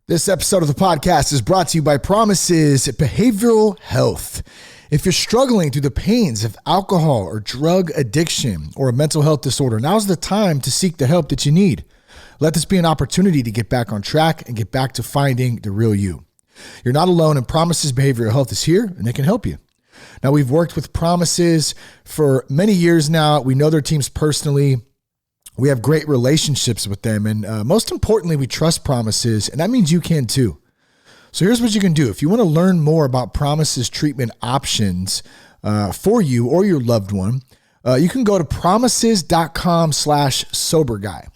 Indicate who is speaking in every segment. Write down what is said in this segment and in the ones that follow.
Speaker 1: This episode of the podcast is brought to you by Promises Behavioral Health. If you're struggling through the pains of alcohol or drug addiction or a mental health disorder, now's the time to seek the help that you need. Let this be an opportunity to get back on track and get back to finding the real you. You're not alone, and Promises Behavioral Health is here and they can help you. Now, we've worked with Promises for many years now. We know their teams personally. We have great relationships with them. And most importantly, we trust Promises, and that means you can too. So here's what you can do. If you want to learn more about Promises treatment options for you or your loved one, you can go to promises.com/soberguy.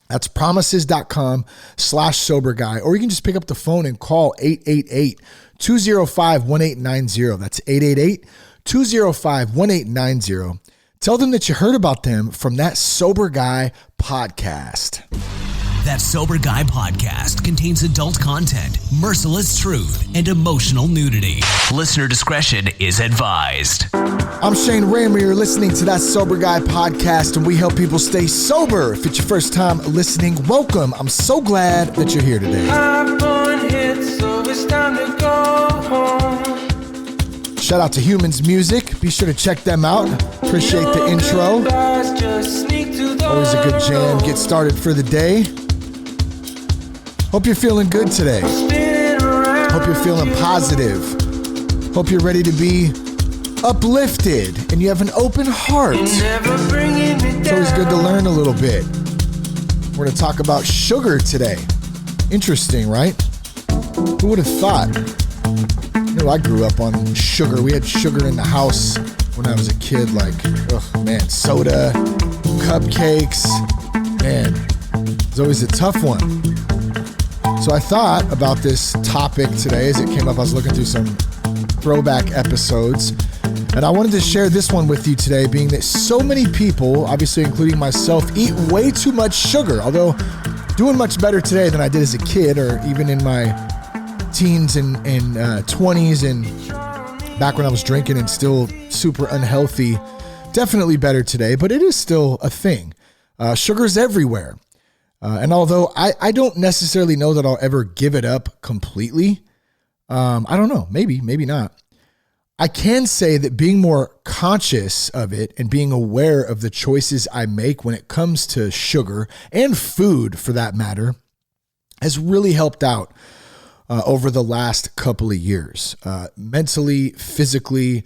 Speaker 1: That's promises.com/soberguy. Or you can just pick up the phone and call 888-205-1890. That's 888-205-1890. Tell them that you heard about them from That Sober Guy podcast.
Speaker 2: That Sober Guy podcast contains adult content, merciless truth, and emotional nudity. Listener discretion is advised.
Speaker 1: I'm Shane Ramey. You're listening to That Sober Guy podcast, and we help people stay sober. If it's your first time listening, welcome. I'm so glad that you're here today. So it's time to go home. Shout out to Humans Music. Be sure to check them out. Appreciate the intro. Always a good jam. Get started for the day. Hope you're feeling good today. Hope you're feeling positive. Hope you're ready to be uplifted and you have an open heart. It's always good to learn a little bit. We're going to talk about sugar today. Interesting, right? Who would have thought? You know, I grew up on sugar. We had sugar in the house when I was a kid, like, oh man, soda, cupcakes. Man, it's always a tough one. So I thought about this topic today as it came up. I was looking through some throwback episodes, and I wanted to share this one with you today, being that so many people, obviously including myself, eat way too much sugar, although doing much better today than I did as a kid or even in my teens and 20s and back when I was drinking and still super unhealthy. Definitely better today, but it is still a thing. Sugar's everywhere. And although I don't necessarily know that I'll ever give it up completely, I don't know, maybe not. I can say that being more conscious of it and being aware of the choices I make when it comes to sugar and food for that matter has really helped out over the last couple of years. Mentally, physically,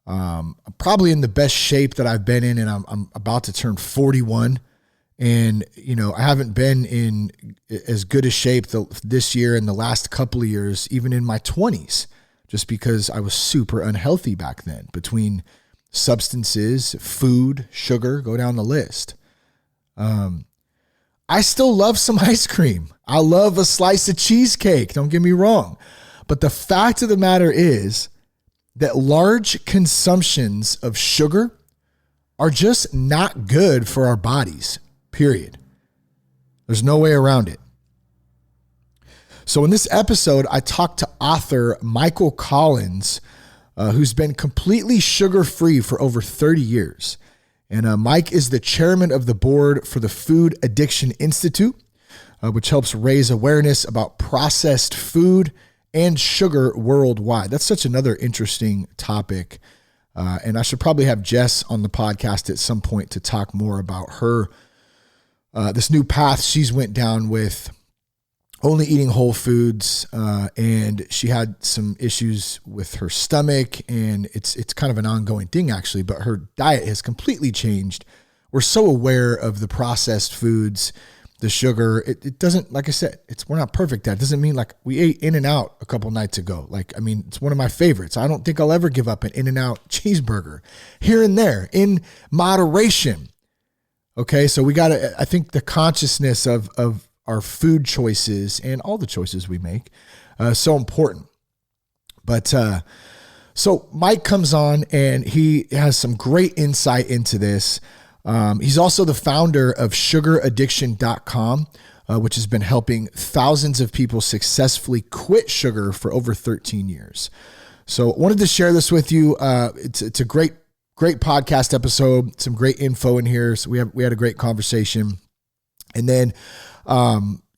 Speaker 1: probably in the best shape that I've been in, and I'm about to turn 41. And, you know, I haven't been in as good a shape this year and the last couple of years, even in my 20s, just because I was super unhealthy back then between substances, food, sugar, go down the list. I still love some ice cream. I love a slice of cheesecake. Don't get me wrong. But the fact of the matter is that large consumptions of sugar are just not good for our bodies. Period. There's no way around it. So in this episode, I talked to author Michael Collins, who's been completely sugar-free for over 30 years. And Mike is the chairman of the board for the Food Addiction Institute, which helps raise awareness about processed food and sugar worldwide. That's such another interesting topic. And I should probably have Jess on the podcast at some point to talk more about her this new path she's went down with only eating whole foods, and she had some issues with her stomach, and it's kind of an ongoing thing actually, but her diet has completely changed. We're so aware of the processed foods, the sugar. It doesn't, like I said, we're not perfect at it. It doesn't mean like we ate In-N-Out a couple nights ago. Like, I mean, it's one of my favorites. I don't think I'll ever give up an In-N-Out cheeseburger here and there in moderation. Okay, so we got to, I think the consciousness of our food choices and all the choices we make so important. But so Mike comes on and he has some great insight into this. He's also the founder of sugaraddiction.com, which has been helping thousands of people successfully quit sugar for over 13 years. So wanted to share this with you. It's a great podcast episode, some great info in here. So we had a great conversation. And then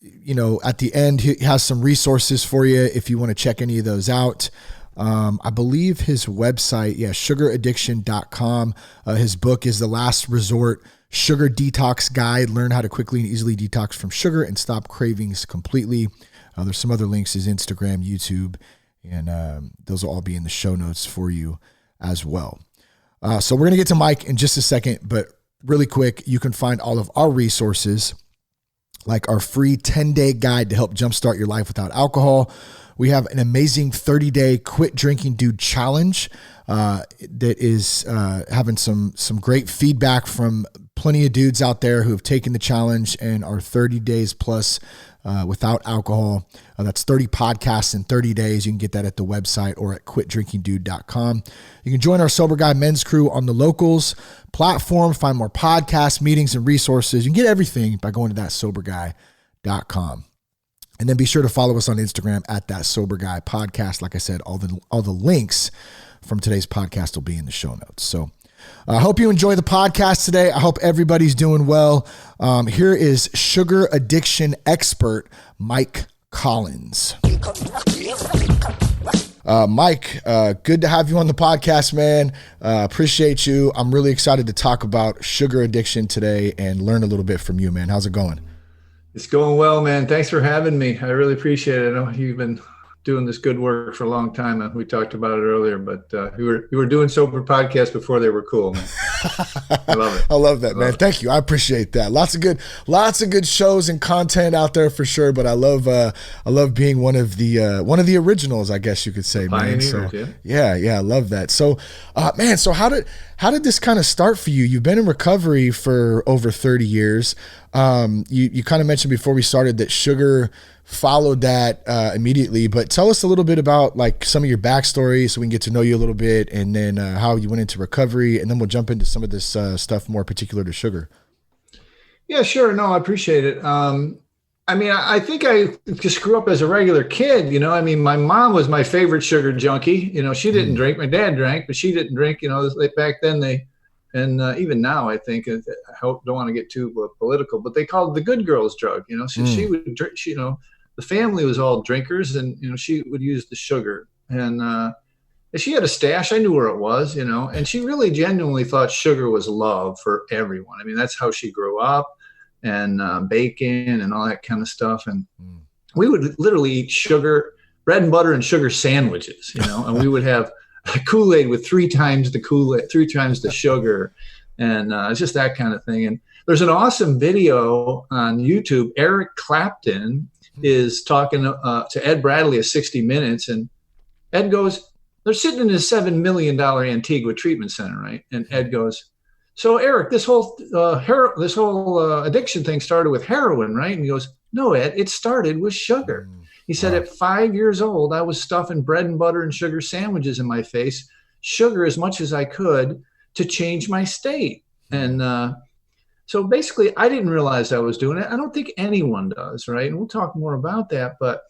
Speaker 1: at the end, he has some resources for you if you want to check any of those out. I believe his website, sugaraddiction.com. His book is The Last Resort, Sugar Detox Guide. Learn how to quickly and easily detox from sugar and stop cravings completely. There's some other links, his Instagram, YouTube, and those will all be in the show notes for you as well. So we're going to get to Mike in just a second, but really quick, you can find all of our resources, like our free 10-day guide to help jumpstart your life without alcohol. We have an amazing 30-day quit drinking dude challenge that is having some great feedback from plenty of dudes out there who have taken the challenge and are 30 days plus without alcohol. That's 30 podcasts in 30 days. You can get that at the website or at quitdrinkingdude.com. You can join our Sober Guy men's crew on the Locals platform, find more podcasts, meetings, and resources. You can get everything by going to thatsoberguy.com. And then be sure to follow us on Instagram at That Sober Guy Podcast. Like I said, all the links from today's podcast will be in the show notes. So I hope you enjoy the podcast today. I hope everybody's doing well. Here is sugar addiction expert Mike Collins. Mike, good to have you on the podcast, man. Appreciate you. I'm really excited to talk about sugar addiction today and learn a little bit from you, man. How's it going?
Speaker 3: It's going well, man. Thanks for having me. I really appreciate it. I know you've been doing this good work for a long time. We talked about it earlier, but you were doing sober podcasts before they were cool, man. I love it.
Speaker 1: I love that, man. Thank you. I appreciate that. Lots of good shows and content out there for sure. But I love being one of the originals, I guess you could say, man. So yeah, I love that. So, man, so how did this kind of start for you? You've been in recovery for over 30 years. You kind of mentioned before we started that sugar followed that immediately, but tell us a little bit about like some of your backstory so we can get to know you a little bit, and then how you went into recovery, and then we'll jump into some of this stuff more particular to sugar.
Speaker 3: Yeah, sure. No, I appreciate it. I think I just grew up as a regular kid, my mom was my favorite sugar junkie. She didn't drink. My dad drank, but she didn't drink. Back then even now, I think, I don't want to get too political, but they called it the good girl's drug. She would drink, the family was all drinkers, and, she would use the sugar, and she had a stash. I knew where it was, and she really genuinely thought sugar was love for everyone. That's how she grew up, and bacon and all that kind of stuff. And we would literally eat sugar, bread and butter and sugar sandwiches, and we would have Kool-Aid with 3 times the Kool-Aid, 3 times the sugar. And it's just that kind of thing. And there's an awesome video on YouTube. Eric Clapton is talking to Ed Bradley of 60 Minutes. And Ed goes, they're sitting in his $7 million Antigua treatment center, right? And Ed goes, so Eric, this whole addiction thing started with heroin, right? And he goes, no, Ed, it started with sugar. He said, at 5 years old, I was stuffing bread and butter and sugar sandwiches in my face, sugar as much as I could to change my state. And so basically, I didn't realize I was doing it. I don't think anyone does, right? And we'll talk more about that. But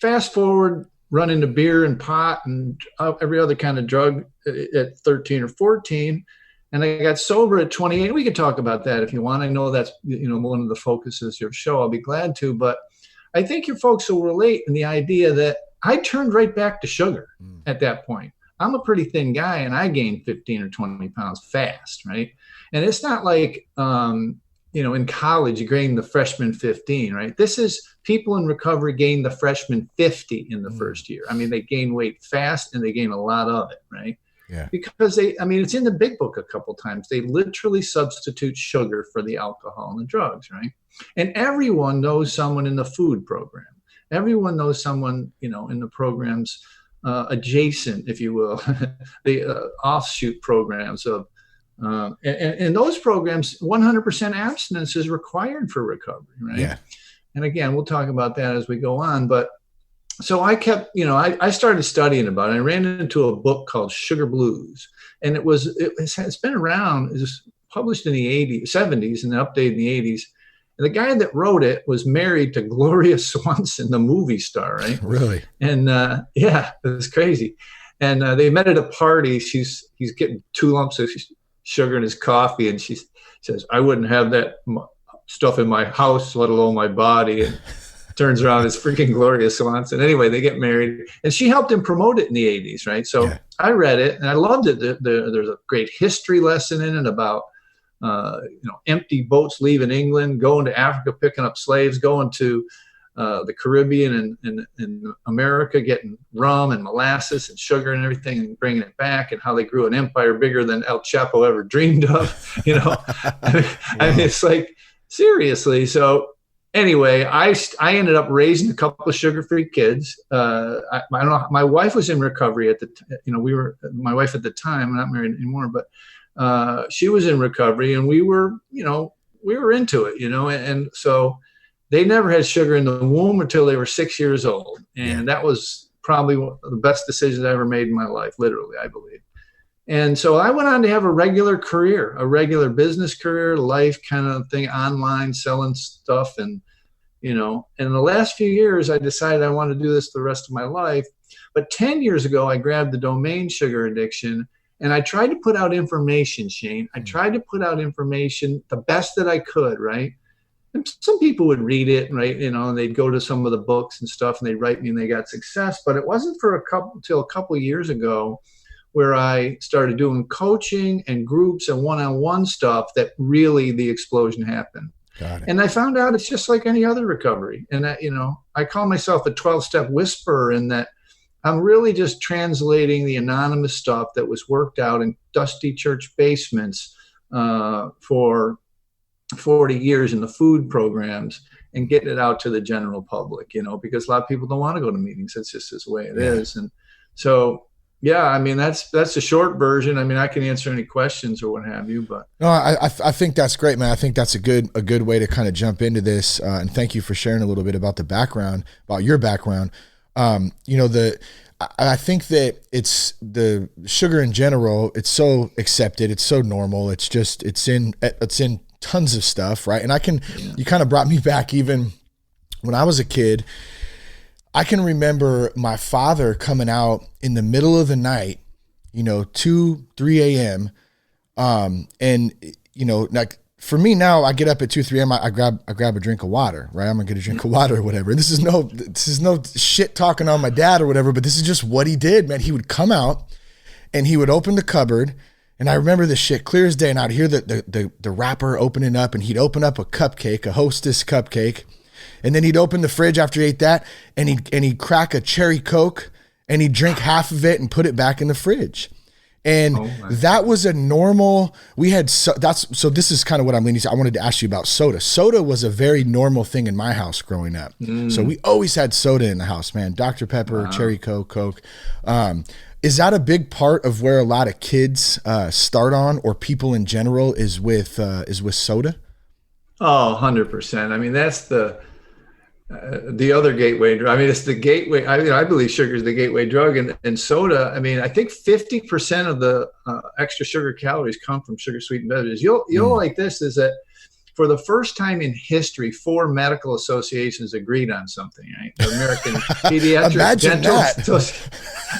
Speaker 3: fast forward, run into beer and pot and every other kind of drug at 13 or 14. And I got sober at 28. We could talk about that if you want. I know that's one of the focuses of your show. I'll be glad to. But I think your folks will relate in the idea that I turned right back to sugar at that point. I'm a pretty thin guy, and I gained 15 or 20 pounds fast, right? And it's not like, in college, you gain the freshman 15, right? This is people in recovery gain the freshman 50 in the first year. They gain weight fast, and they gain a lot of it, right?
Speaker 1: Yeah.
Speaker 3: Because it's in the big book a couple times. They literally substitute sugar for the alcohol and the drugs, right? And everyone knows someone in the food program. Everyone knows someone, in the programs adjacent, if you will, the offshoot programs of, and those programs, 100% abstinence is required for recovery, right? Yeah. And again, we'll talk about that as we go on. But so I kept, I started studying about it. I ran into a book called Sugar Blues, and it's been around. It was published in the 70s and then updated in the 80s. And the guy that wrote it was married to Gloria Swanson, the movie star, right?
Speaker 1: Really?
Speaker 3: And it was crazy. And they met at a party. He's getting 2 lumps of sugar in his coffee, and she says, "I wouldn't have that stuff in my house, let alone my body. And turns around, it's freaking Gloria Swanson. Anyway, they get married, and she helped him promote it in the 80s, right? So I read it and I loved it. There's a great history lesson in it about empty boats leaving England, going to Africa, picking up slaves, going to the Caribbean and America, getting rum and molasses and sugar and everything, and bringing it back, and how they grew an empire bigger than El Chapo ever dreamed of. I mean, it's like, seriously. So anyway, I ended up raising a couple of sugar-free kids. I don't know. My wife was in recovery at the my wife at the time. I'm not married anymore, but she was in recovery, and we were into it, and so they never had sugar in the womb until they were 6 years old. And that was probably one of the best decisions I ever made in my life, literally, I believe. And so I went on to have a regular career, a regular business career, life kind of thing, online, selling stuff. And, in the last few years, I decided I wanted to do this the rest of my life. But 10 years ago, I grabbed the domain Sugar Addiction, and I tried to put out information, Shane. I tried to put out information the best that I could, right? And some people would read it, right? And they'd go to some of the books and stuff, and they'd write me and they got success. But it wasn't until a couple of years ago where I started doing coaching and groups and one-on-one stuff that really the explosion happened.
Speaker 1: Got it.
Speaker 3: And I found out it's just like any other recovery. And that, I call myself a 12-step whisperer, in that I'm really just translating the anonymous stuff that was worked out in dusty church basements for 40 years in the food programs, and getting it out to the general public, because a lot of people don't want to go to meetings. It's just this way it is. And so, I mean, that's the short version. I mean, I can answer any questions or what have you, but
Speaker 1: no, I think that's great, man. I think that's a good way to kind of jump into this. And thank you for sharing a little bit about your background. I think that it's the sugar in general. It's so accepted. It's so normal. It's in tons of stuff, right? And you kind of brought me back even when I was a kid. I can remember my father coming out in the middle of the night, 2, 3 a.m. And like for me now, I get up at 2, 3 a.m. I grab a drink of water, right? I'm gonna get a drink of water or whatever. This is no shit talking on my dad or whatever, but this is just what he did, man. He would come out and he would open the cupboard. And I remember this shit clear as day, and I'd hear the wrapper opening up, and he'd open up a cupcake, a Hostess cupcake, and then he'd open the fridge after he ate that, and he'd crack a cherry Coke, and he'd drink half of it and put it back in the fridge. And that was a normal. So this is kind of what I'm leaning to. I wanted to ask you about soda. Soda was a very normal thing in my house growing up. So we always had soda in the house, man. Dr. Pepper, cherry Coke. Is that a big part of where a lot of kids start on, or people in general, is with soda?
Speaker 3: Oh, 100%. I mean, that's the other gateway drug. I mean, it's the gateway. I believe sugar is the gateway drug, and soda. I mean, I think 50% of the extra sugar calories come from sugar sweetened beverages. You'll like this, is that for the first time in history, 4 medical associations agreed on something, right? The American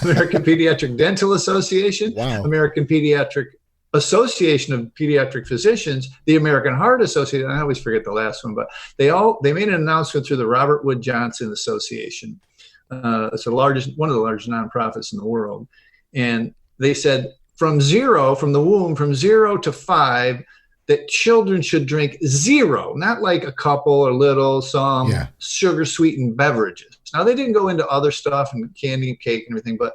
Speaker 3: American Pediatric Dental Association, American Pediatric Association of Pediatric Physicians, the American Heart Association. I always forget the last one, but they made an announcement through the Robert Wood Johnson Association. It's one of the largest nonprofits in the world. And they said from the womb, from 0 to 5, that children should drink 0, not like a couple or some sugar sweetened beverages. Now, they didn't go into other stuff and candy and cake and everything, but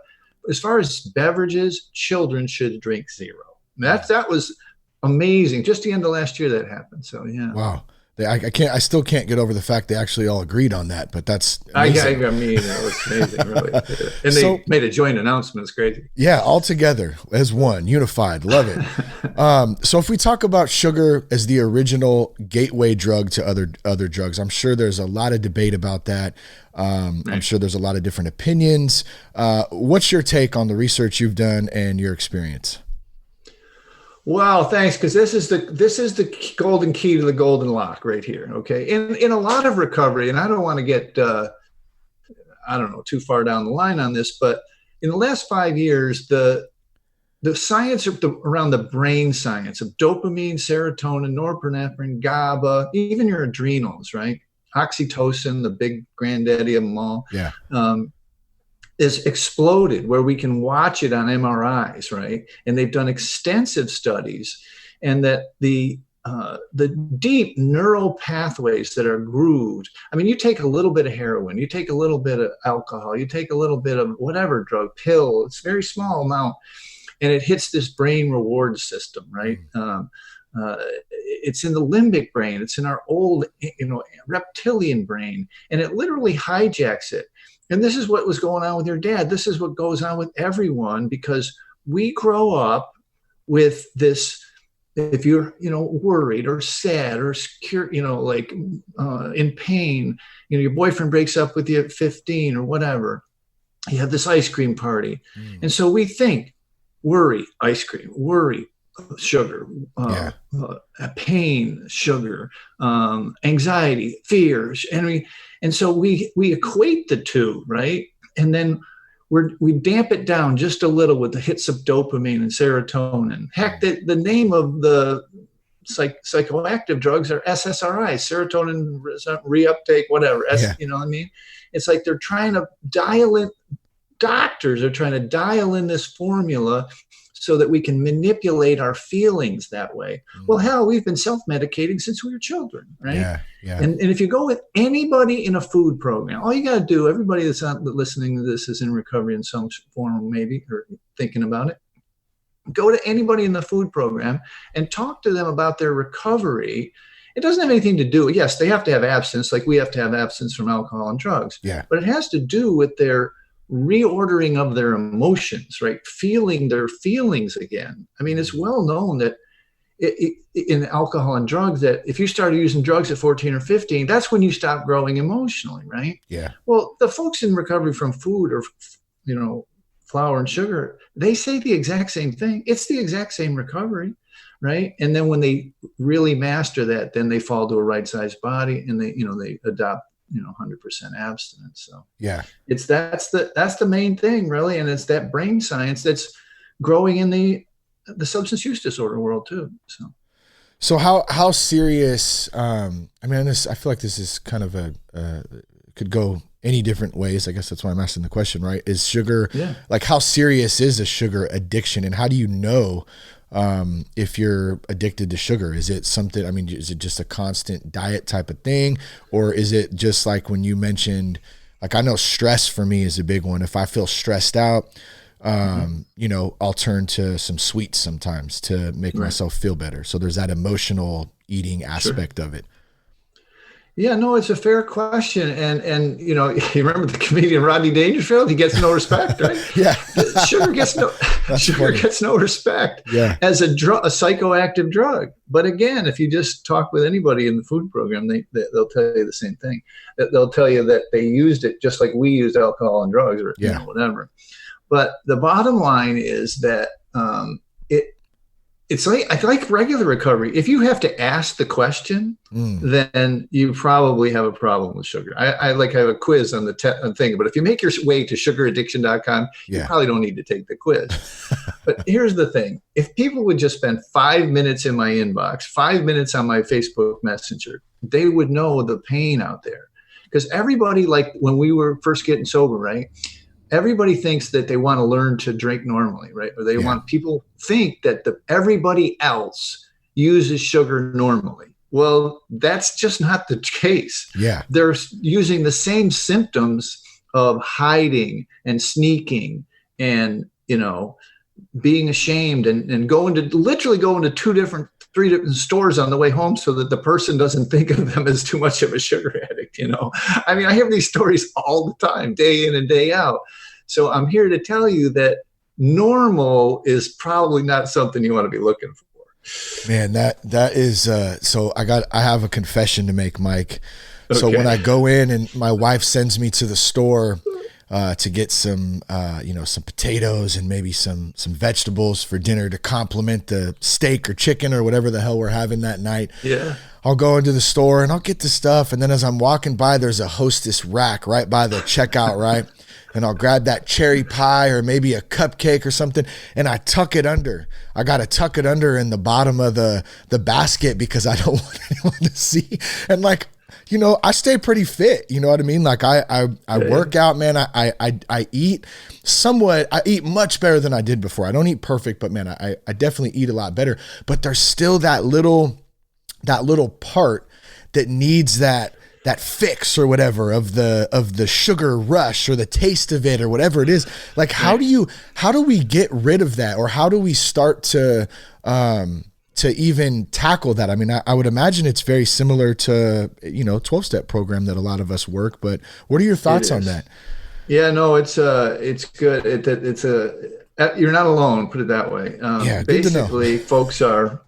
Speaker 3: as far as beverages, children should drink 0. That was amazing. Just the end of last year that happened. So yeah.
Speaker 1: Wow. I still can't get over the fact they actually all agreed on that, but that's amazing.
Speaker 3: I mean, it was amazing, really. And they made a joint announcement. It's crazy.
Speaker 1: Yeah, all together as one, unified. Love it. So if we talk about sugar as the original gateway drug to other drugs, I'm sure there's a lot of debate about that. I'm sure there's a lot of different opinions. What's your take on the research you've done and your experience?
Speaker 3: Wow, thanks. Because this is the golden key to the golden lock right here. Okay, in a lot of recovery, and I don't want to get too far down the line on this, but in the last 5 years, the the science around the brain science of dopamine, serotonin, norepinephrine, GABA, even your adrenals, right? Oxytocin, the big granddaddy of them all, is exploded, where we can watch it on MRIs, right? And they've done extensive studies, and that the deep neural pathways that are grooved. I mean, you take a little bit of heroin, you take a little bit of alcohol, you take a little bit of whatever drug, pill, it's a very small amount, and it hits this brain reward system, right? It's in the limbic brain, it's in our old, reptilian brain, and it literally hijacks it. And this is what was going on with your dad. This is what goes on with everyone, because we grow up with this. If you're, worried or sad or secure, in pain, your boyfriend breaks up with you at 15 or whatever, you have this ice cream party. And so we think, worry, ice cream, worry, sugar, pain, sugar, anxiety, fears. And so we equate the two, right? And then we damp it down just a little with the hits of dopamine and serotonin. Heck, the name of the psychoactive drugs are SSRIs, serotonin reuptake, whatever. You know what I mean? It's like they're trying to dial in, doctors are trying to dial in this formula so that we can manipulate our feelings that way. Well, hell, we've been self-medicating since we were children, right? Yeah. And if you go with anybody in a food program, all you got to do, everybody that's not listening to this is in recovery in some form, maybe, or thinking about it. Go to anybody in the food program and talk to them about their recovery. It doesn't have anything to do, yes, they have to have abstinence, like we have to have abstinence from alcohol and drugs. Yeah. But it has to do with their reordering of their emotions, right? Feeling their feelings again. I mean, it's well known that in alcohol and drugs, that if you started using drugs at 14 or 15, that's when you stop growing emotionally, right? Yeah. Well, the folks in recovery from food or, flour and sugar, they say the exact same thing. It's the exact same recovery, right? And then when they really master that, then they fall to a right-sized body, and they adopt 100% abstinence. So that's the main thing, really. And it's that brain science that's growing in the substance use disorder world too.
Speaker 1: So how serious, I feel like this is kind of could go any different ways. I guess that's why I'm asking the question, right? Is sugar, like how serious is a sugar addiction, and how do you know if you're addicted to sugar? Is it something, is it just a constant diet type of thing? Or is it just like when you mentioned, like, I know stress for me is a big one. If I feel stressed out, I'll turn to some sweets sometimes to make myself feel better. So there's that emotional eating aspect of it.
Speaker 3: Yeah, no, it's a fair question. And you remember the comedian Rodney Dangerfield? He gets no respect, right? Yeah. Sugar gets no respect as a psychoactive drug. But again, if you just talk with anybody in the food program, they'll tell you the same thing. They'll tell you that they used it just like we used alcohol and drugs or whatever. But the bottom line is that it's like regular recovery. If you have to ask the question, then you probably have a problem with sugar. I have a quiz on the thing, but if you make your way to sugaraddiction.com, you probably don't need to take the quiz. But here's the thing. If people would just spend 5 minutes in my inbox, 5 minutes on my Facebook Messenger, they would know the pain out there. Because everybody, like when we were first getting sober, right? Everybody thinks that they want to learn to drink normally, right? Or people think that everybody else uses sugar normally. Well, that's just not the case. Yeah. They're using the same symptoms of hiding and sneaking and, being ashamed and literally going to 3 different stores on the way home so that the person doesn't think of them as too much of a sugar addict, I hear these stories all the time, day in and day out. So I'm here to tell you that normal is probably not something you want to be looking for.
Speaker 1: Man, that is, so I have a confession to make, Mike. Okay. So when I go in and my wife sends me to the store to get some potatoes and maybe some vegetables for dinner to complement the steak or chicken or whatever the hell we're having that night. Yeah. I'll go into the store and I'll get the stuff. And then as I'm walking by, there's a Hostess rack right by the checkout, right? and I'll grab that cherry pie or maybe a cupcake or something, and I tuck it under. I got to tuck it under in the bottom of the basket because I don't want anyone to see. And like, you know, I stay pretty fit. You know what I mean? Like I work out, man. I eat somewhat. I eat much better than I did before. I don't eat perfect, but man, I definitely eat a lot better. But there's still that little part that needs that fix or whatever of the sugar rush or the taste of it or whatever it is. Like, how do we get rid of that, or how do we start to even tackle that? I mean, I would imagine it's very similar to, you know, 12-step program that a lot of us work, but what are your thoughts on that?
Speaker 3: Yeah, no, it's good. You're not alone, put it that way.
Speaker 1: Good to know.
Speaker 3: Basically, folks are,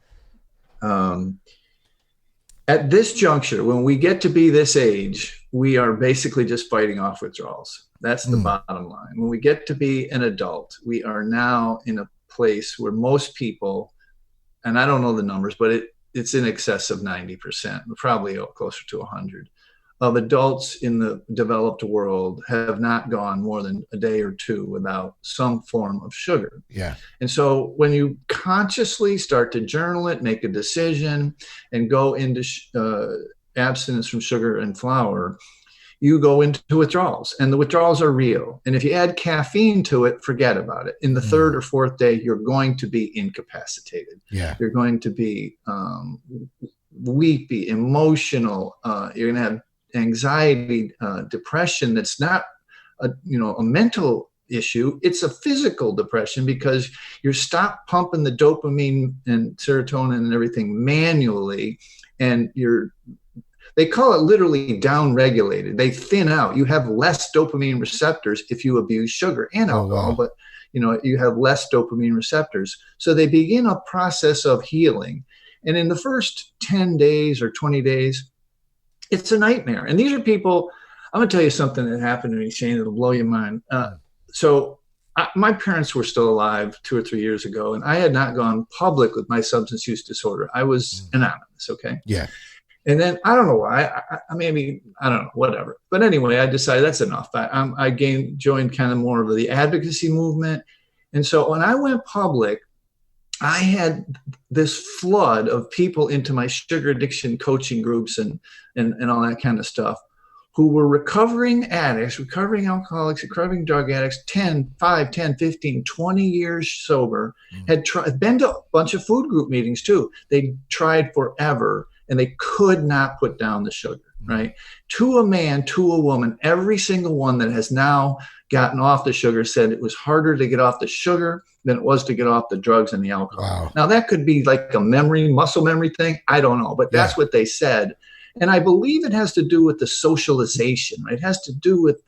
Speaker 3: at this juncture, when we get to be this age, we are basically just fighting off withdrawals. That's the bottom line. When we get to be an adult, we are now in a place where most people, and I don't know the numbers, but it's in excess of 90%, probably closer to 100, of adults in the developed world have not gone more than a day or two without some form of sugar.
Speaker 1: Yeah.
Speaker 3: And so when you consciously start to journal it, make a decision, and go into abstinence from sugar and flour, you go into withdrawals, and the withdrawals are real. And if you add caffeine to it, forget about it. In the third or fourth day, you're going to be incapacitated.
Speaker 1: Yeah.
Speaker 3: You're going to be weepy, emotional. You're going to have anxiety, depression. That's not a mental issue. It's a physical depression because you're stopped pumping the dopamine and serotonin and everything manually, and they call it literally down-regulated. They thin out. You have less dopamine receptors if you abuse sugar and alcohol, but you have less dopamine receptors. So they begin a process of healing. And in the first 10 days or 20 days, it's a nightmare. And these are people, I'm going to tell you something that happened to me, Shane, that'll blow your mind. My parents were still alive 2 or 3 years ago, and I had not gone public with my substance use disorder. I was anonymous, okay?
Speaker 1: Yeah.
Speaker 3: And then I don't know why, I don't know, whatever. But anyway, I decided that's enough. I joined kind of more of the advocacy movement. And so when I went public, I had this flood of people into my sugar addiction coaching groups and all that kind of stuff, who were recovering addicts, recovering alcoholics, recovering drug addicts, 5, 10, 15, 20 years sober, had been to a bunch of food group meetings too. They tried forever, and they could not put down the sugar, right? To a man, to a woman, every single one that has now gotten off the sugar said it was harder to get off the sugar than it was to get off the drugs and the alcohol.
Speaker 1: Wow.
Speaker 3: Now, that could be like a muscle memory thing. I don't know, but that's what they said. And I believe it has to do with the socialization, right? It has to do with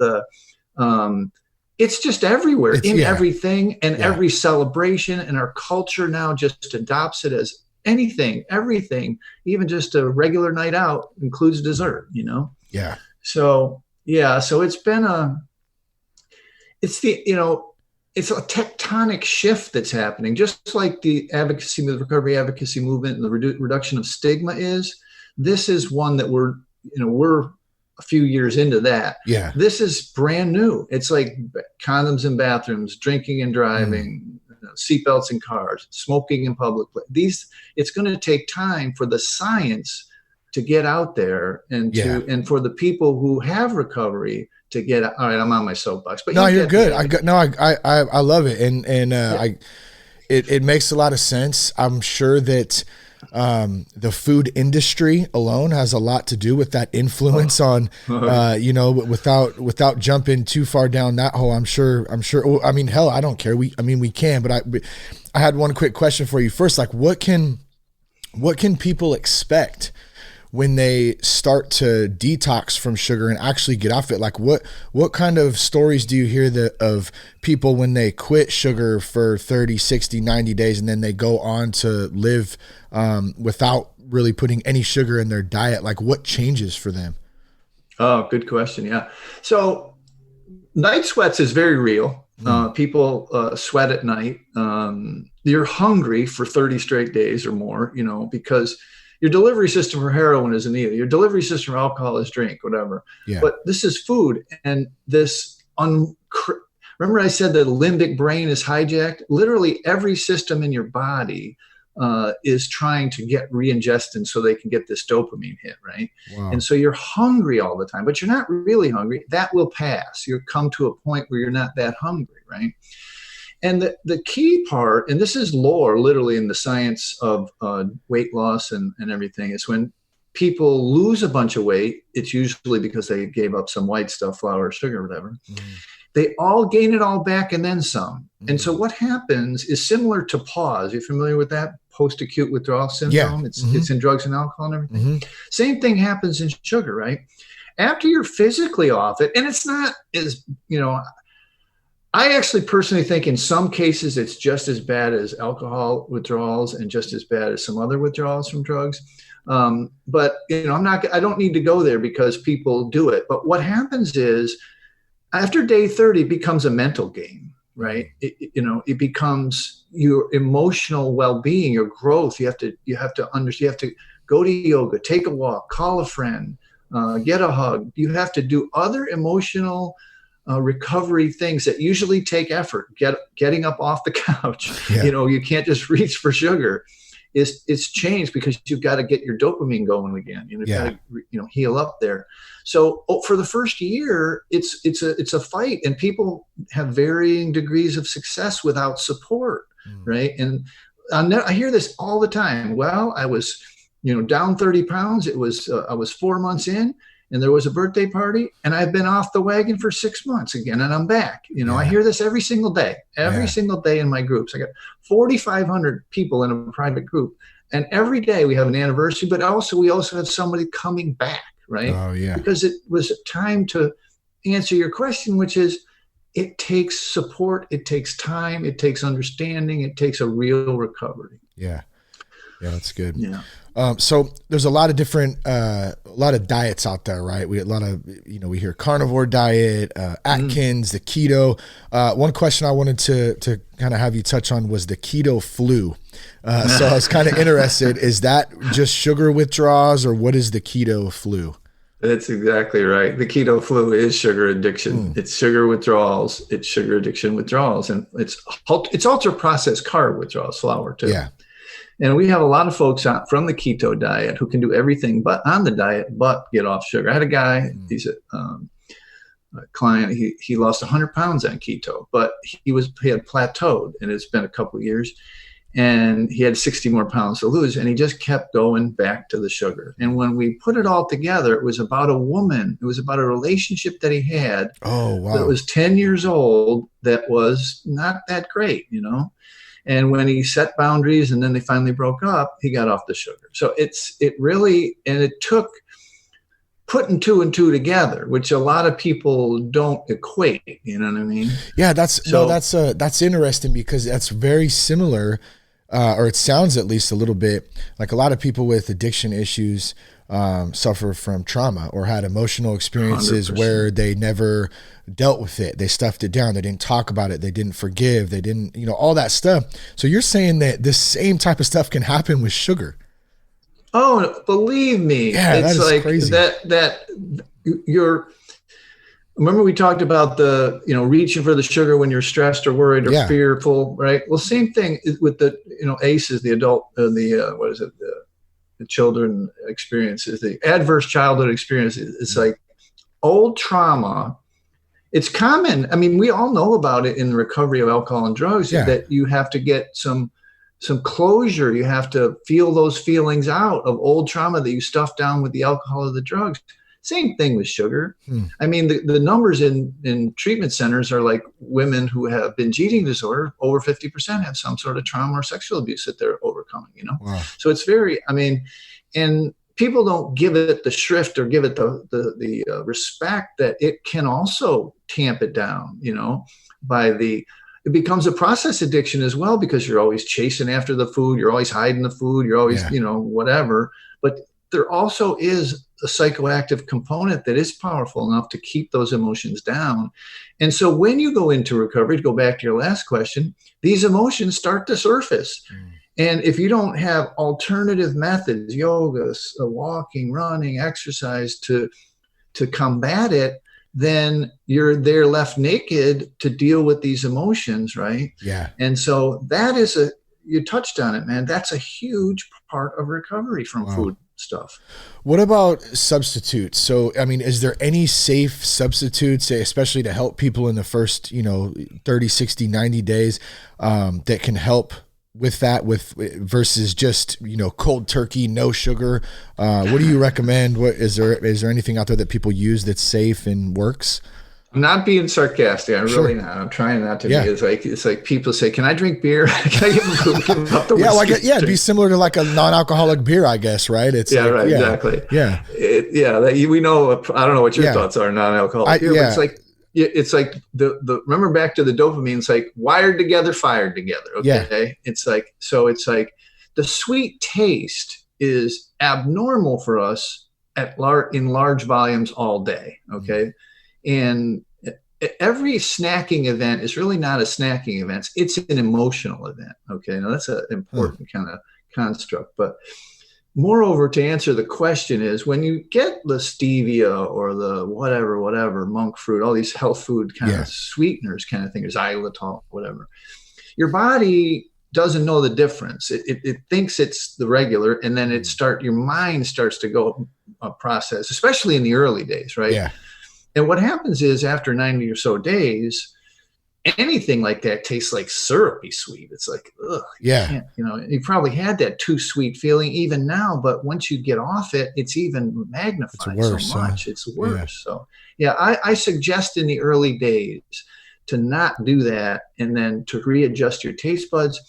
Speaker 3: it's just everywhere, everything, and every celebration. And our culture now just adopts it as anything, everything, even just a regular night out includes dessert, Yeah. So it's been it's a tectonic shift that's happening, just like the recovery advocacy movement and the reduction of stigma is. This is one that we're a few years into that. Yeah. This is brand new. It's like condoms in bathrooms, drinking and driving, seatbelts in cars, smoking in public. It's going to take time for the science to get out there and for the people who have recovery to get. All right, I'm on my soapbox, but
Speaker 1: you're good. I love it, and it makes a lot of sense. I'm sure that the food industry alone has a lot to do with that influence on, without jumping too far down that hole. I'm sure. I mean, hell, I don't care. We can, but I had one quick question for you first. Like, what can people expect when they start to detox from sugar and actually get off it? Like, what kind of stories do you hear of people when they quit sugar for 30, 60, 90 days and then they go on to live without really putting any sugar in their diet? Like, what changes for them?
Speaker 3: Oh, good question. Yeah. So night sweats is very real. People sweat at night. You're hungry for 30 straight days or more, because your delivery system for heroin isn't either. Your delivery system for alcohol is drink, whatever. Yeah. But this is food, and this remember I said the limbic brain is hijacked? Literally every system in your body is trying to get re-ingested so they can get this dopamine hit, right?
Speaker 1: Wow.
Speaker 3: And so you're hungry all the time, but you're not really hungry. That will pass. You'll come to a point where you're not that hungry, right? And the key part, and this is lore literally in the science of weight loss and everything, is when people lose a bunch of weight, it's usually because they gave up some white stuff, flour, sugar, whatever. They all gain it all back and then some. And so what happens is similar to pause. You're familiar with that? Post-acute withdrawal syndrome.
Speaker 1: Yeah.
Speaker 3: It's in drugs and alcohol and everything. Same thing happens in sugar, right? After you're physically off it, and it's not as, I actually personally think in some cases it's just as bad as alcohol withdrawals and just as bad as some other withdrawals from drugs. But I don't need to go there because people do it. But what happens is after day 30, it becomes a mental game, right? It becomes your emotional well-being, your growth. You have to understand. You have to go to yoga, take a walk, call a friend, get a hug. You have to do other emotional recovery things that usually take effort. Getting up off the couch. Yeah. You can't just reach for sugar. It's changed because you've got to get your dopamine going again. You've got to heal up there. So for the first year, it's a fight, and people have varying degrees of success without support, right? And I hear this all the time. Well, I was down 30 pounds. I was 4 months in, and there was a birthday party, and I've been off the wagon for 6 months again, and I'm back. I hear this every single day in my groups. I got 4,500 people in a private group, and every day we have an anniversary, but we also have somebody coming back, right?
Speaker 1: Oh, yeah.
Speaker 3: Because it was time to answer your question, which is it takes support, it takes time, it takes understanding, it takes a real recovery.
Speaker 1: Yeah. Yeah, that's good.
Speaker 3: Yeah.
Speaker 1: So there's a lot of different, a lot of diets out there, right? We hear carnivore diet, Atkins, the keto. One question I wanted to kind of have you touch on was the keto flu. So I was kind of interested, is that just sugar withdrawals, or what is the keto flu?
Speaker 3: That's exactly right. The keto flu is sugar addiction. It's sugar withdrawals. It's sugar addiction withdrawals. And it's ultra processed carb withdrawals, flour too.
Speaker 1: Yeah.
Speaker 3: And we have a lot of folks from the keto diet who can do everything but on the diet, but get off sugar. I had a guy, he's a client, he lost 100 pounds on keto, but he had plateaued, and it's been a couple of years, and he had 60 more pounds to lose, and he just kept going back to the sugar. And when we put it all together, it was about a woman. It was about a relationship that he had.
Speaker 1: Oh, wow.
Speaker 3: That was 10 years old that was not that great, And when he set boundaries and then they finally broke up, he got off the sugar. So it took putting two and two together, which a lot of people don't equate. You know what I mean? Yeah,
Speaker 1: that's interesting, because that's very similar, or it sounds at least a little bit like a lot of people with addiction issues suffer from trauma or had emotional experiences
Speaker 3: 100%.
Speaker 1: Where they never dealt with it. They stuffed it down. They didn't talk about it. They didn't forgive. They didn't, all that stuff. So you're saying that this same type of stuff can happen with sugar?
Speaker 3: Oh, believe me.
Speaker 1: Yeah,
Speaker 3: it's
Speaker 1: that is
Speaker 3: like
Speaker 1: crazy.
Speaker 3: Remember we talked about reaching for the sugar when you're stressed or worried or fearful, right? Well, same thing with the, ACEs, the adult, the children experiences, the adverse childhood experiences. It's like old trauma. It's common. I mean, we all know about it in the recovery of alcohol and drugs, that you have to get some closure. You have to feel those feelings out of old trauma that you stuffed down with the alcohol or the drugs. Same thing with sugar. I mean, the numbers in treatment centers are like women who have binge eating disorder, over 50% have some sort of trauma or sexual abuse that they're overcoming,
Speaker 1: Wow.
Speaker 3: So it's and people don't give it the shrift or give it the respect that it can also tamp it down, it becomes a process addiction as well, because you're always chasing after the food. You're always hiding the food. You're always, whatever. But there also is a psychoactive component that is powerful enough to keep those emotions down. And so when you go into recovery, to go back to your last question, these emotions start to surface. And if you don't have alternative methods, yoga, walking, running, exercise to combat it, then they're left naked to deal with these emotions, right?
Speaker 1: Yeah.
Speaker 3: And so that is you touched on it, man. That's a huge part of recovery from food stuff.
Speaker 1: What about substitutes? So, I mean, is there any safe substitutes, especially to help people in the first, 30, 60, 90 days that can help with that versus just, cold turkey, no sugar? What do you recommend? Is there anything out there that people use that's safe and works?
Speaker 3: I'm not being sarcastic. I'm
Speaker 1: Sure.
Speaker 3: really not. I'm trying not to be. It's like people say, "Can I drink beer? Can I give up the whiskey?"
Speaker 1: It'd be similar to like a non-alcoholic beer, I guess, right? It's
Speaker 3: exactly.
Speaker 1: Yeah,
Speaker 3: we know. I don't know what your thoughts are non-alcoholic beer, but it's like the remember back to the dopamine. It's like wired together, fired together. Okay, it's like the sweet taste is abnormal for us in large volumes all day. Okay. And every snacking event is really not a snacking event. It's an emotional event. Okay. Now that's an important kind of construct. But moreover, to answer the question is when you get the stevia or the whatever, monk fruit, all these health food kind of sweeteners kind of things, xylitol, whatever, your body doesn't know the difference. It thinks it's the regular, and then your mind starts to go process, especially in the early days, right?
Speaker 1: Yeah.
Speaker 3: And what happens is after 90 or so days, anything like that tastes like syrupy sweet. It's like, ugh.
Speaker 1: Yeah.
Speaker 3: You probably had that too sweet feeling even now, but once you get off it, it's even magnified so much. It's worse. So I suggest in the early days to not do that, and then to readjust your taste buds.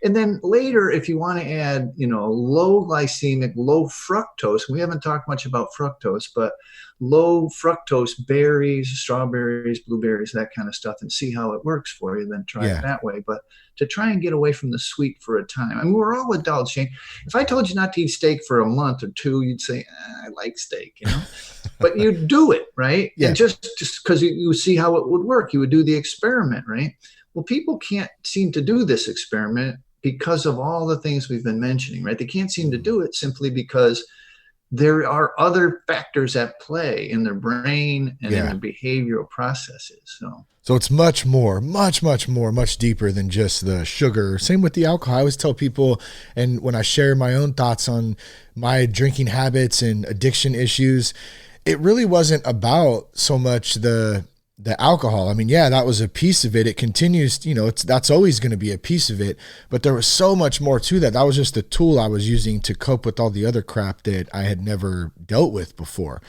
Speaker 3: And then later, if you want to add, low glycemic, low fructose, we haven't talked much about fructose, but low fructose berries, strawberries, blueberries, that kind of stuff, and see how it works for you, then try it that way. But to try and get away from the sweet for a time. I mean, we're all adults, Shane. If I told you not to eat steak for a month or two, you'd say, I like steak, but you do it, right?
Speaker 1: Yeah.
Speaker 3: And just because you see how it would work, you would do the experiment, right? Well, people can't seem to do this experiment because of all the things we've been mentioning, right? They can't seem to do it simply because there are other factors at play in their brain and in their behavioral processes. So
Speaker 1: it's much more, much deeper than just the sugar. Same with the alcohol. I always tell people, and when I share my own thoughts on my drinking habits and addiction issues, it really wasn't about so much the alcohol. I mean, that was a piece of it. It continues, that's always going to be a piece of it, but there was so much more to that. That was just the tool I was using to cope with all the other crap that I had never dealt with before.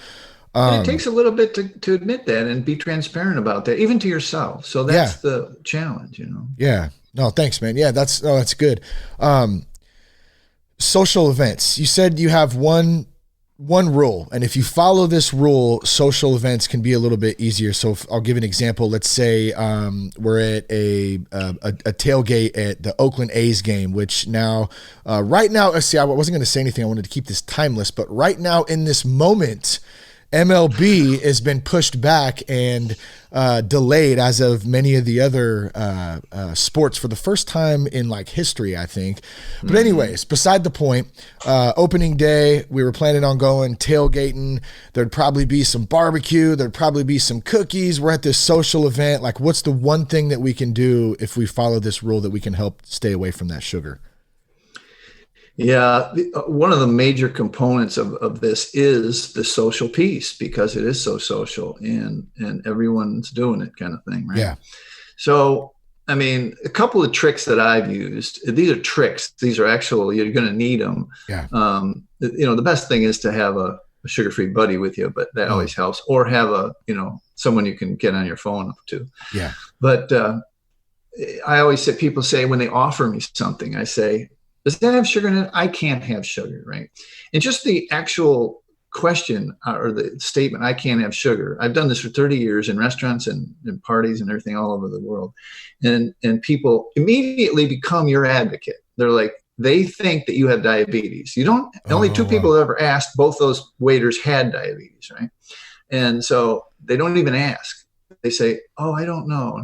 Speaker 3: It takes a little bit to admit that and be transparent about that, even to yourself. So that's the challenge,
Speaker 1: Yeah. No, thanks, man. Yeah, that's good. Social events. You said you have one rule, and if you follow this rule, social events can be a little bit easier. So I'll give an example. Let's say we're at a tailgate at the Oakland A's game, which now, right now, I wasn't going to say anything. I wanted to keep this timeless, but right now in this moment, MLB has been pushed back and delayed, as of many of the other sports, for the first time in like history, I think. But anyways, beside the point, opening day, we were planning on going tailgating. There'd probably be some barbecue. There'd probably be some cookies. We're at this social event. Like, what's the one thing that we can do if we follow this rule that we can help stay away from that sugar?
Speaker 3: Yeah, one of the major components of this is the social piece, because it is so social and everyone's doing it, kind of thing, right?
Speaker 1: Yeah.
Speaker 3: So, I mean, a couple of tricks that I've used, these are tricks. These are actual, you're going to need them.
Speaker 1: Yeah.
Speaker 3: The best thing is to have a sugar-free buddy with you, but that always helps, or have someone you can get on your phone to.
Speaker 1: Yeah.
Speaker 3: But I always say, people say when they offer me something, I say, does that have sugar in it? I can't have sugar, right? And just the actual question or the statement, I can't have sugar. I've done this for 30 years in restaurants and parties and everything all over the world. And people immediately become your advocate. They're like, they think that you have diabetes. You don't, only two people have ever asked, both those waiters had diabetes, right? And so they don't even ask. They say, oh, I don't know.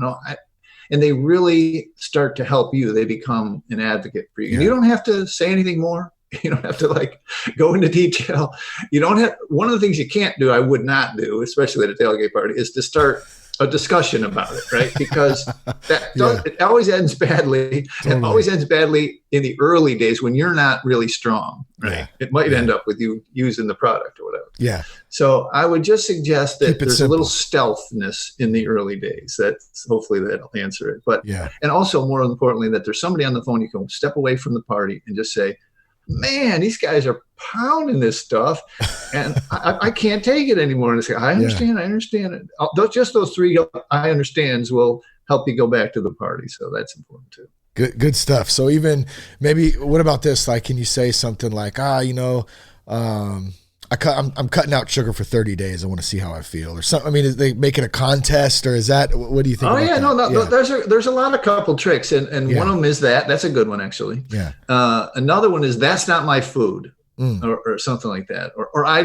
Speaker 3: And they really start to help you. They become an advocate for you. Yeah. And you don't have to say anything more. You don't have to like go into detail. You don't have, one of the things you can't do, I would not do, especially at a tailgate party, is to start a discussion about it, right? Because it always ends badly. Totally. It always ends badly in the early days when you're not really strong, right? Yeah. It might end up with you using the product or whatever.
Speaker 1: Yeah.
Speaker 3: So I would just suggest that there's simple. A little stealthness in the early days. Hopefully that'll answer it. But and also more importantly, that there's somebody on the phone you can step away from the party and just say, man, these guys are pounding this stuff and I can't take it anymore. And I say, I understand it. Just those three I understands will help you go back to the party. So that's important too.
Speaker 1: Good stuff. So even maybe, what about this? Like, can you say something like, I'm cutting out sugar for 30 days. I want to see how I feel, or something. I mean, is they make it a contest, or is that, what do you think?
Speaker 3: Oh yeah, that? There's a lot of couple tricks, and one of them is that's a good one actually. Yeah. Another one is that's not my food, or something like that, or I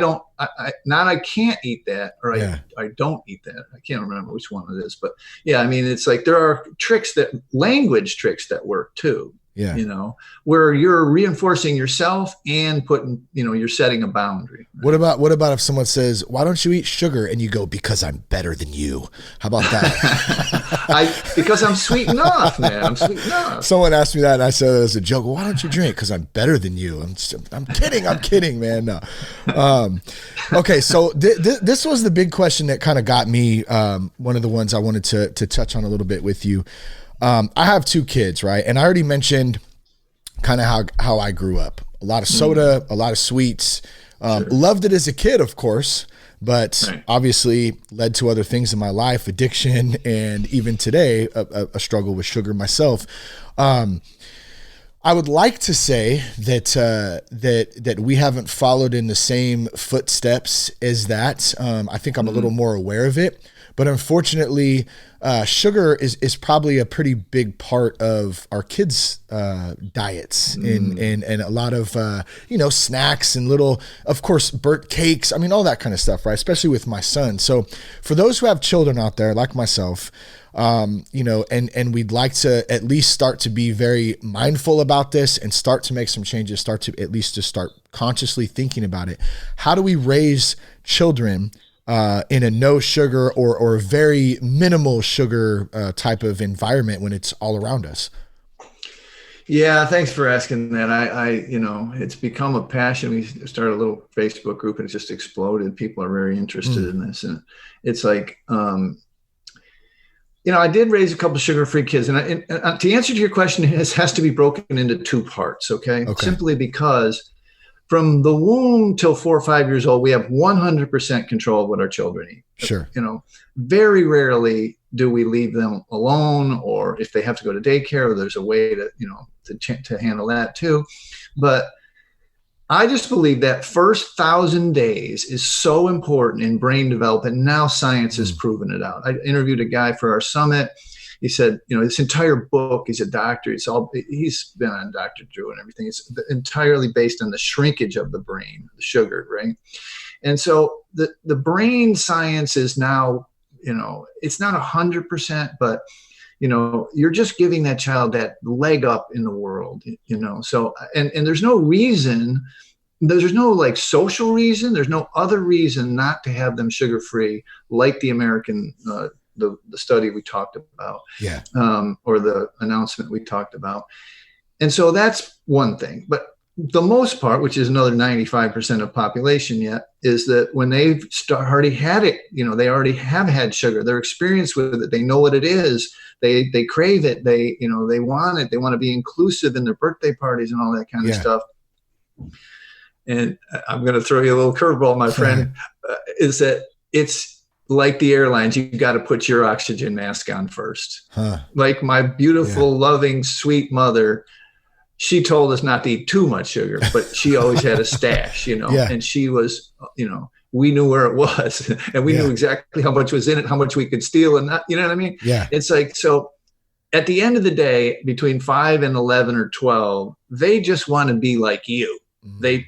Speaker 3: can't eat that, or I don't eat that. I can't remember which one it is, but yeah, I mean, it's like there are language tricks that work too. Yeah. Where you're reinforcing yourself and putting, you're setting a boundary.
Speaker 1: Right? What about if someone says, why don't you eat sugar? And you go, because I'm better than you. How about
Speaker 3: that? Because I'm sweet enough, man. I'm sweet enough.
Speaker 1: Someone asked me that and I said it as a joke. Well, why don't you drink? Because I'm better than you. I'm kidding, man. No. Okay. So this was the big question that kind of got me. One of the ones I wanted to touch on a little bit with you. I have 2 kids, right? And I already mentioned kind of how I grew up. A lot of soda, a lot of sweets. Loved it as a kid, of course, but obviously led to other things in my life, addiction, and even today, a struggle with sugar myself. I would like to say that we haven't followed in the same footsteps as that. I think I'm a little more aware of it. But unfortunately, sugar is probably a pretty big part of our kids' diets and a lot of, snacks and little, of course, burnt cakes. I mean, all that kind of stuff, right? Especially with my son. So for those who have children out there, like myself, and we'd like to at least start to be very mindful about this and start to make some changes, start consciously thinking about it. How do we raise children in a no sugar or very minimal sugar type of environment when it's all around us?
Speaker 3: Yeah, thanks for asking that. I it's become a passion. We started a little Facebook group and it's just exploded. People are very interested in this, and it's like, I did raise a couple of sugar-free kids, and to answer to your question, it has to be broken into 2 parts. Okay. Simply because from the womb till 4 or 5 years old, we have 100% control of what our children eat.
Speaker 1: Sure.
Speaker 3: Very rarely do we leave them alone, or if they have to go to daycare, or there's a way to handle that too. But I just believe that first 1,000 days is so important in brain development. Now science has proven it out. I interviewed a guy for our summit. He said, this entire book, he's a doctor. He's been on Dr. Drew and everything. It's entirely based on the shrinkage of the brain, the sugar, right? And so the brain science is now, it's not 100%, but, you're just giving that child that leg up in the world, So, and there's no reason, there's no like social reason, there's no other reason not to have them sugar-free, like the American the study we talked about, or the announcement we talked about. And so that's one thing. But the most part, which is another 95% of population yet, is that when they've already had it, they already have had sugar, they're experienced with it, they know what it is, they crave it, they want it, they want to be inclusive in their birthday parties and all that kind of stuff. And I'm going to throw you a little curveball, my friend, is that it's like the airlines, you got to put your oxygen mask on first. Like my beautiful, loving, sweet mother, she told us not to eat too much sugar, but she always had a stash, and she was, we knew where it was and we knew exactly how much was in it, how much we could steal and not, you know what I mean? Yeah. It's like, so at the end of the day, between 5 and 11 or 12, they just want to be like you. They,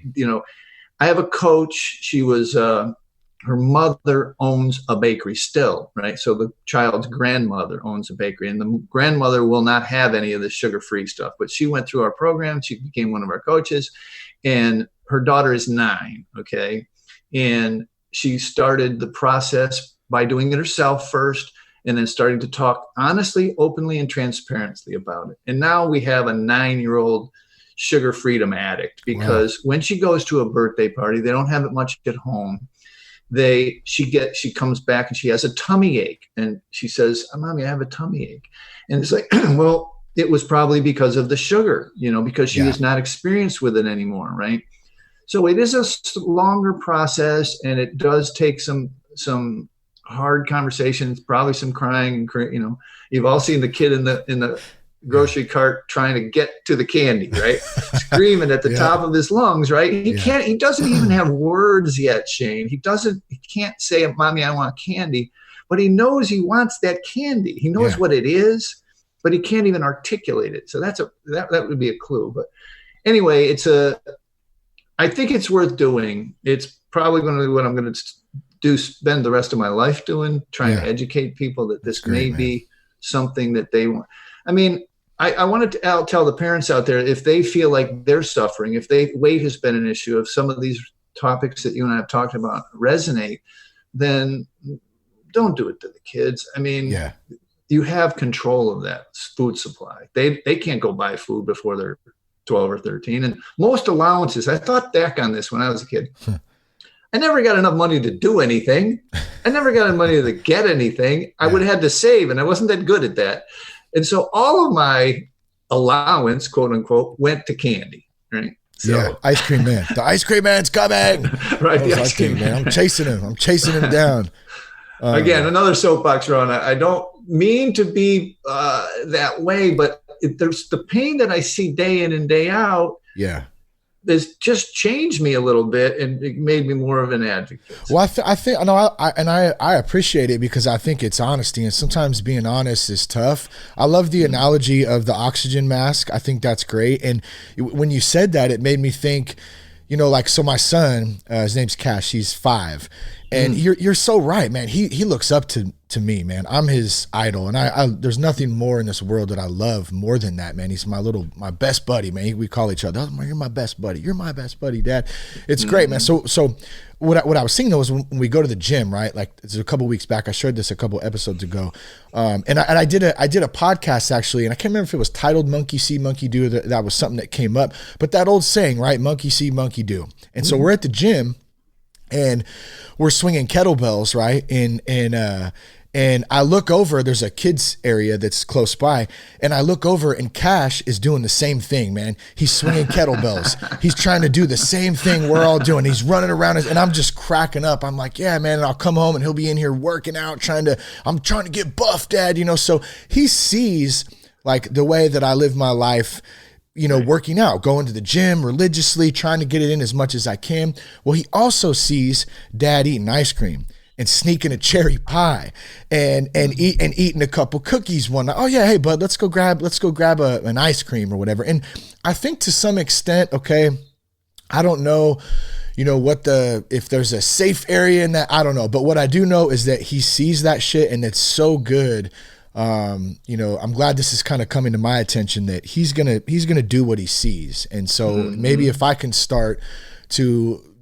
Speaker 3: I have a coach. She was, her mother owns a bakery still, right? So the child's grandmother owns a bakery, and the grandmother will not have any of the sugar-free stuff. But she went through our program. She became one of our coaches, and her daughter is 9, okay? And she started the process by doing it herself first, and then starting to talk honestly, openly, and transparently about it. And now we have a 9-year-old sugar freedom addict, because when she goes to a birthday party, they don't have it much at home. She comes back and she has a tummy ache, and she says, "Mommy, I have a tummy ache." And it's like, well, it was probably because of the sugar, because she was not experienced with it anymore, right? So it is a longer process, and it does take some hard conversations, probably some crying. You've all seen the kid in the grocery cart trying to get to the candy, right? Screaming at the top of his lungs, right? He doesn't even have words yet, Shane. He can't say, "Mommy, I want candy," but he knows he wants that candy. He knows what it is, but he can't even articulate it. So that would be a clue. But anyway, I think it's worth doing. It's probably going to be what I'm going to spend the rest of my life doing, trying to educate people that this may be something that they want. I mean, I wanted to tell the parents out there, if they feel like they're suffering, if weight has been an issue, if some of these topics that you and I have talked about resonate, then don't do it to the kids. I mean, you have control of that food supply. They can't go buy food before they're 12 or 13. And most allowances, I thought back on this when I was a kid. I never got enough money to do anything. I never got enough money to get anything. I would have had to save, and I wasn't that good at that. And so all of my allowance, quote unquote, went to candy, right? So,
Speaker 1: ice cream man. The ice cream man's coming.
Speaker 3: Right, the ice cream
Speaker 1: man. I'm chasing him down.
Speaker 3: Again, another soapbox, Ron. I don't mean to be that way, but there's the pain that I see day in and day out. Has just changed me a little bit, and it made me more of an advocate.
Speaker 1: Well, I appreciate it, because I think it's honesty, and sometimes being honest is tough. I love the analogy of the oxygen mask. I think that's great. And when you said that, it made me think, so my son, his name's Cash, he's 5. And you're so right, man. He looks up to me, man. I'm his idol, and I there's nothing more in this world that I love more than that, man. He's my best buddy, man. We call each other, "Oh, you're my best buddy. You're my best buddy, Dad." It's great, man. So what I was seeing though is when we go to the gym, right? Like, it's a couple weeks back. I shared this a couple episodes ago, and I did a podcast actually, and I can't remember if it was titled "Monkey See, Monkey Do." That was something that came up, but that old saying, right? Monkey see, monkey do. And so we're at the gym, and we're swinging kettlebells, right? And I look over, there's a kids area that's close by, and I look over, and Cash is doing the same thing, man. He's swinging kettlebells. He's trying to do the same thing we're all doing. He's running around, and I'm just cracking up. I'm like, yeah, man. And I'll come home, and he'll be in here working out, I'm trying to get buff, Dad, So he sees like the way that I live my life, working out, going to the gym religiously, trying to get it in as much as I can. Well, he also sees Dad eating ice cream and sneaking a cherry pie and eating a couple cookies one night. Oh yeah, hey bud, let's go grab an ice cream or whatever. And I think to some extent, okay, I don't know, if there's a safe area in that, I don't know. But what I do know is that he sees that shit, and it's so good. I'm glad this is kind of coming to my attention, that he's gonna do what he sees. And so maybe if I can start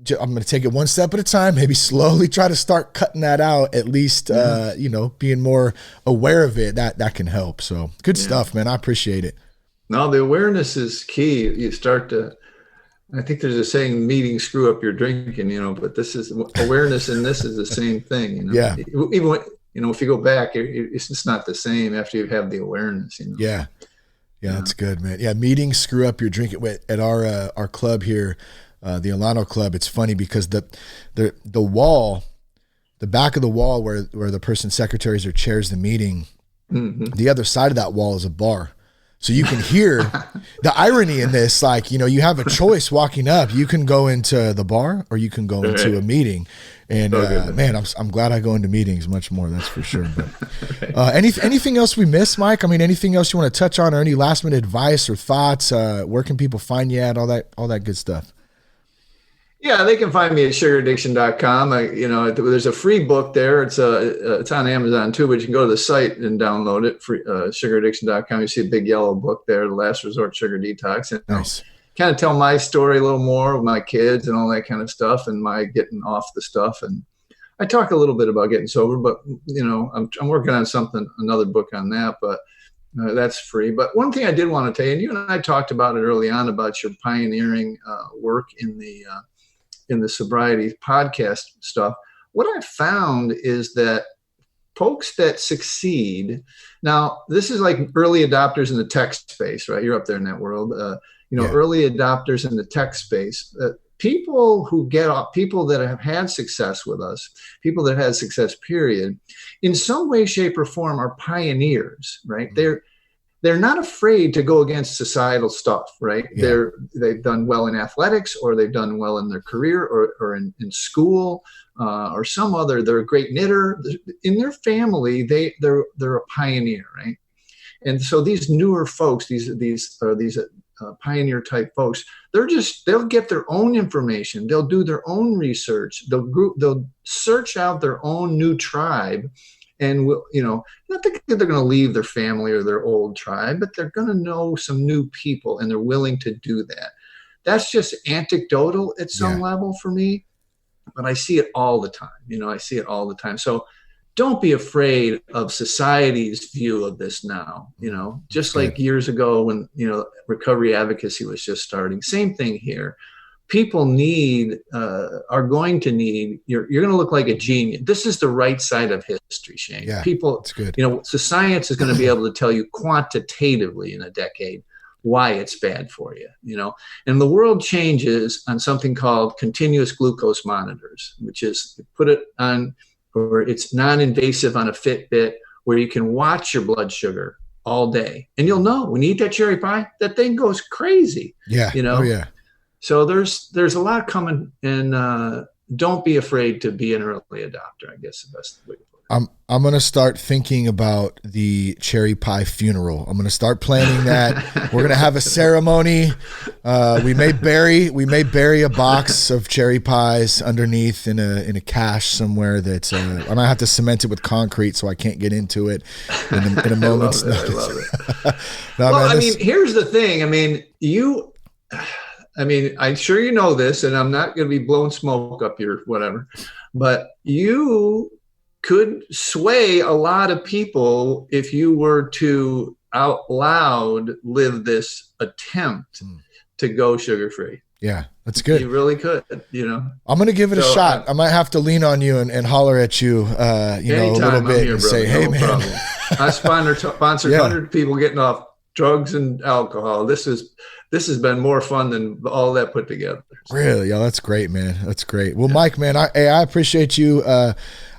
Speaker 1: I'm going to take it one step at a time, maybe slowly try to start cutting that out, at least, being more aware of it, that can help. So good stuff, man. I appreciate it.
Speaker 3: No, the awareness is key. You start to, I think there's a saying, meetings screw up your drinking, but this is awareness, and this is the same thing.
Speaker 1: Yeah.
Speaker 3: Even when, if you go back, it's just not the same after you have the awareness.
Speaker 1: Yeah. Yeah, that's good, man. Yeah, meetings screw up your drinking. At our club here, the Alano Club, it's funny because the wall, the back of the wall where the person secretaries or chairs the meeting, the other side of that wall is a bar. So you can hear the irony in this, like, you have a choice walking up. You can go into the bar or you can go into a meeting. And man, I'm glad I go into meetings much more, that's for sure. But anything else we missed, Mike? I mean, anything else you want to touch on, or any last minute advice or thoughts? Where can people find you at? All that good stuff.
Speaker 3: Yeah, they can find me at sugaraddiction.com. There's a free book there. It's on Amazon too, but you can go to the site and download it. Free, sugaraddiction.com. You see a big yellow book there, The Last Resort Sugar Detox. And
Speaker 1: Nice.
Speaker 3: Kind of tell my story a little more with my kids and all that kind of stuff, and my getting off the stuff. And I talk a little bit about getting sober, but I'm working on another book on that, but that's free. But one thing I did want to tell you, and you and I talked about it early on about your pioneering work in the sobriety podcast stuff. What I found is that folks that succeed, now this is like early adopters in the tech space, right? You're up there in that world. Early adopters in the tech space, people that have had success with us, people that had success, period, in some way, shape, or form are pioneers, right? Mm-hmm. They're not afraid to go against societal stuff, right? Yeah. They've done well in athletics, or they've done well in their career, or in school, or some other. They're a great knitter. In their family, they're a pioneer, right? And so these newer folks, these pioneer type folks, they'll get their own information. They'll do their own research. They'll search out their own new tribe. And not that they're going to leave their family or their old tribe, but they're going to know some new people, and they're willing to do that. That's just anecdotal at some level for me, but I see it all the time. So don't be afraid of society's view of this now, just like years ago when, recovery advocacy was just starting. Same thing here. People are going to need, you're going to look like a genius. This is the right side of history, Shane.
Speaker 1: Yeah,
Speaker 3: people,
Speaker 1: that's good.
Speaker 3: So science is going to be able to tell you quantitatively in a decade why it's bad for you, and the world changes on something called continuous glucose monitors, which is put it on, or it's non-invasive on a Fitbit, where you can watch your blood sugar all day, and you'll know when you eat that cherry pie, that thing goes crazy.
Speaker 1: Yeah. Oh yeah.
Speaker 3: So there's a lot coming, and don't be afraid to be an early adopter, I guess the best way to put it.
Speaker 1: I'm going to start thinking about the cherry pie funeral. I'm going to start planning that. We're going to have a ceremony. We may bury a box of cherry pies underneath in a cache somewhere that I might have to cement it with concrete so I can't get into it in a moment's notice. I love it.
Speaker 3: Here's the thing. I'm sure you know this, and I'm not going to be blowing smoke up your whatever, but you could sway a lot of people if you were to out loud live this attempt to go sugar-free.
Speaker 1: Yeah, that's good.
Speaker 3: You really could,
Speaker 1: I'm going to give it a shot. I might have to lean on you and holler at you, a little bit
Speaker 3: here,
Speaker 1: and
Speaker 3: brother,
Speaker 1: say, hey, man.
Speaker 3: Problem. I sponsored 100 people getting off drugs and alcohol. This has been more fun than all that put together.
Speaker 1: Really? Yeah, that's great, man. That's great. Well, Mike, man, I appreciate you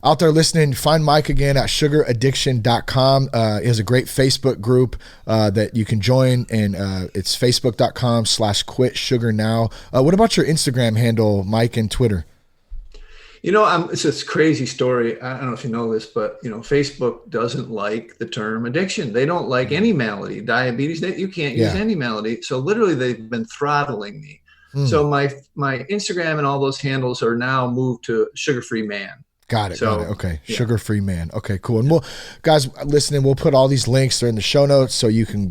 Speaker 1: out there listening. Find Mike again at sugaraddiction.com. He has a great Facebook group that you can join, and it's facebook.com/quitsugarnow. What about your Instagram handle, Mike, and Twitter?
Speaker 3: It's this crazy story. I don't know if you know this, but Facebook doesn't like the term addiction. They don't like any malady. Diabetes, you can't use any malady. So literally, they've been throttling me. So my Instagram and all those handles are now moved to Sugar-Free Man.
Speaker 1: Got it. Okay. Yeah. Sugar-Free Man. Okay, cool. And guys listening, we'll put all these links. They're in the show notes, so you can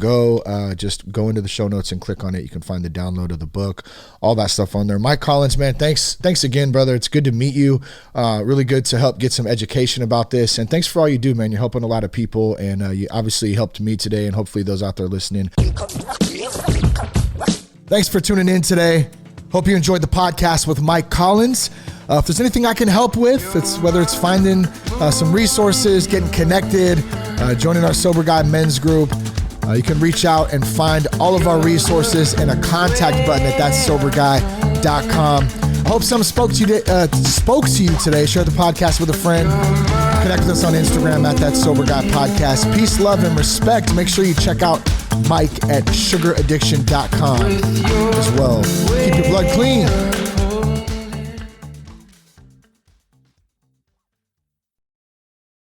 Speaker 1: just go into the show notes and click on it. You can find the download of the book, all that stuff on there. Mike Collins, man, thanks again, brother. It's good to meet you. Really good to help get some education about this. And thanks for all you do, man. You're helping a lot of people, and you obviously helped me today, and hopefully those out there listening. Thanks for tuning in today. Hope you enjoyed the podcast with Mike Collins. If there's anything I can help with, whether it's finding some resources, getting connected, joining our Sober Guy men's group, you can reach out and find all of our resources and a contact button at thatsoberguy.com. I hope something spoke to you today. Share the podcast with a friend. Connect with us on Instagram at That Sober Guy Podcast. Peace, love, and respect. Make sure you check out Mike at sugaraddiction.com as well. Keep your blood clean.